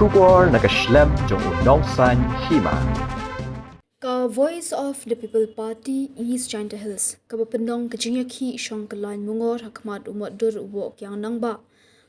Shubor nakaslem jong unongsan hima. Ka Voice of the People Party East Giant Hills kabapendong kajingaki shong kalan mungor hakmat umot dur ubo kyang nangba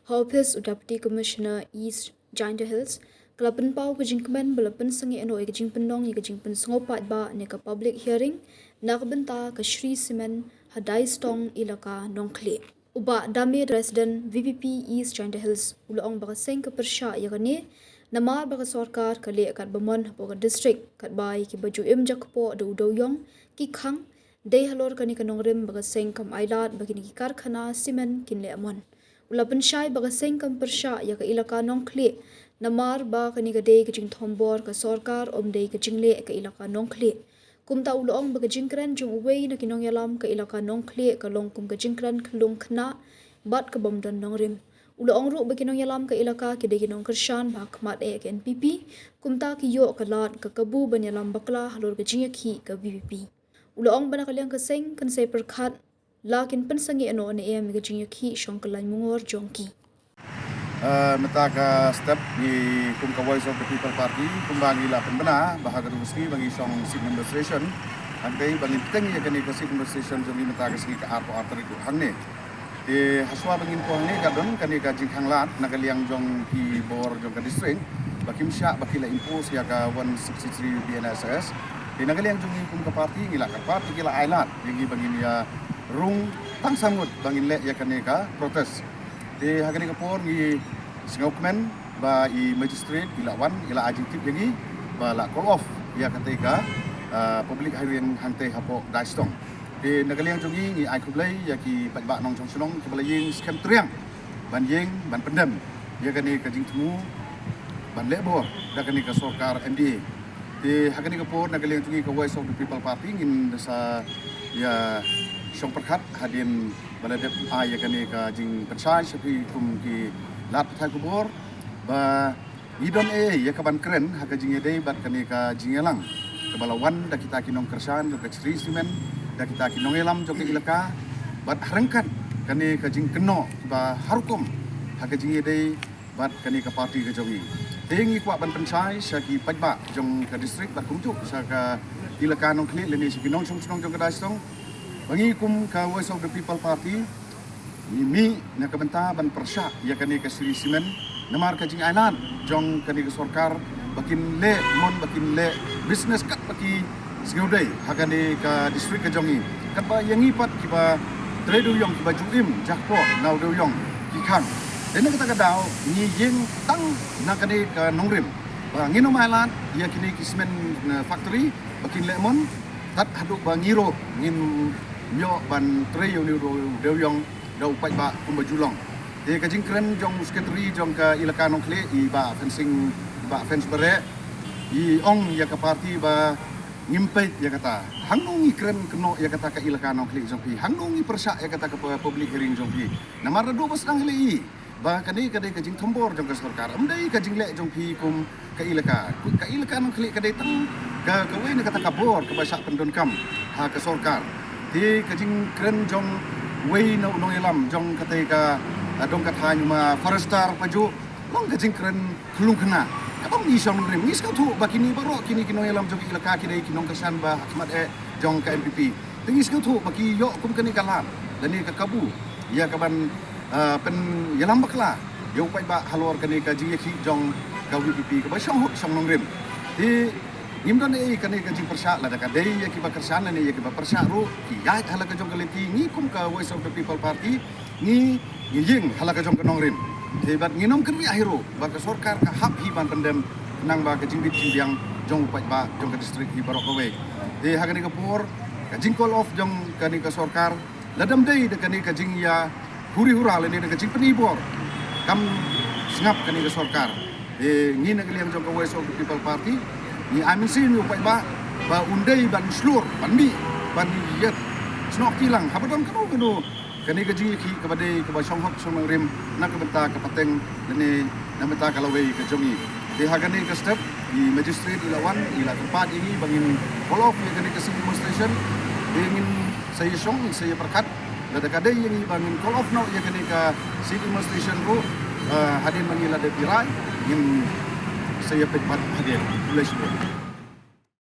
Office Deputy Commissioner East Giant Hills kalapen pau kajingkmen balapen sangi eno kajing pendong kajing pen sengopat ba ne ka public hearing nak benta ka Shri Simen Hadai Stong ilaka nongkle uba dami resident VPP East Giant Hills ulaong baka seng ka persya yakani Namar baka sarkar kali kat Bamon boga district kat bai ki baju im jakpo do doyong ki khang dei halor kani kanong rim baga seng kam ailat bagi ni karkhana simen kin le amon ula pensyai baga seng kam persya ya ka ilaka nong kle namar ba kani ga dei kajing thombor ka sarkar om dei kajing le ka ilaka nong kle kumta ulong baga jingkran jung uwei na kinong yalam ka ilaka nong kle ka long kum ka jingkran khlung khna bat ka bomdan nong rim Ulaong ru baginong yalam ka ilaka kide ginong kershan bahakmat ke NPP kumta ki yo kalat ka kabu banyalam bakla halor ka jingaki ka VPP. Ulaong bana kalyang kaseng kan say perkhat lakin pensangi ano ane em ka jingaki syong kalan mungor jongki. Mata ka step di kum ka Voice of the People Party kumbagi la penbena bahaga ruski bagi syong seat demonstration antai bagi tengi yakani ka seat demonstration jong mata ka sigi ka arpo arteri ku hangne di haswa bangin ko ni kadon kani ka jingkhang lat nagaliang jong ki bor jong ka district bakim sya bakila impose ya ka 163 BNSS di nagaliang jong kum ka party ngila ka party kila ailat yagi bangin ya rung tang sangut bangin le ya kani ka protest di hagani ka por ngi singokmen ba i magistrate ila wan ila adjective yagi ba la call off ya katika public hearing hante hapo daistong di nagaliang jongi ni ai kublai ya ki patba nong chong sunong kebalaying scam triang ban yeng ban pendem ya kani ka jing temu ban lebor da kani ka sarkar MDA di hakani ka por nagaliang jongi ka Voice of the People Party ngin sa ya syong perkat hadin baladep ya kani ka jing pensai sepi kum ki lat thai kubor ba idon ya ka ban kren haka jing dei bat kani ka jingelang kebalawan da kita kinong kersan ka Sri Simen da kita kinong elam jong ilaka bat harangkan kani ka jing keno ba harukom haka jing dei bat kani ka party ka jongi tengi kwa ban pensai sa ki pajba jong ka district bat kumjuk sa ka ilaka nong kli leni si kinong song jong ka daistong bangi kum ka Voice of the People Party mi na ka benta ban persya ya kani ka Sri Simen namar ka jing ailan jong kani ka sarkar bakin le mon bakin le business kat baki Segaudai hakani ka district ka jongi kat ba yangi pat kiba tredu yong kiba juim jakpo nau do yong kikan den kata kadao ni yeng tang nakani ka nongrim ba ngino mailan ya kini kismen factory bakin lemon tat hadu ba ngiro ngin myo ban treyo ni do yong do pai ba kumba julong de ka jingkren jong secretary jong ka ilaka nongkle i ba fencing ba fence bare i ong ya ka party ba ngimpet ya kata hangungi kren keno ya kata ka ilaka nong klik jongpi hangungi persya ya kata ka public hearing jongpi namar do bas nang li ba kani kadai ka jing thombor jong ka sarkar amdai ka jing le jongpi kum ka ilaka nong klik kadai tang ka we ne kata ka bor ka basa pendon kam ha ka sarkar di ka jing kren jong we no nong elam jong kata ka dong ka thanyu ma forester paju long ka jing kren khulung khna Abang ni syong rim ni sekau tu bakini baru kini kinong yalam jong ilaka kini kinong kesan bah khmat jong ka MPP. Tengi sekau tu baki yok kum kini kalam dan ni ka kabu. Ya kaban pen yalam bakla. Yo pai ba halor kini ka jing ki jong ka VPP ka ba syong hok syong nong rim. Di ngimdon kini ka jing persya la da ka dei ya ki ba kersan ni ya ki ba persya ru ki ya hala ka jong kaleti ni kum ka Voice of the People Party ni ying hala ka jong ka nong rim. Hebat nginom kerwi akhiro baka sarkar ka hap hiban pendem nang ba ka jingbit jimbiang jong upat ba jong ka district hi barok kawe de hagani ka por ka jing call off jong kani ka sarkar ladam dei de kani ka jing ya huri hura le de ka jing penibor kam sngap kani ka sarkar de ngin ka liang jong ka Voice of the People Party ni amin sin upat ba undai ban slur ban mi ban yet snok tilang hapadon kanu kani ka jing ki ka badai ka ba syong hok syong rim nak ka benta ka pateng leni namata ka lawe ka jongi de hagani ka step di magistrate ilawan ila tempat ini bangin call off ya kani ka demonstration ingin saya syong saya perkat Lada kadai yang ibangin call off no ya kani ka city demonstration ro hadin mangila de pirai in saya pepat hadir. Boleh sebut.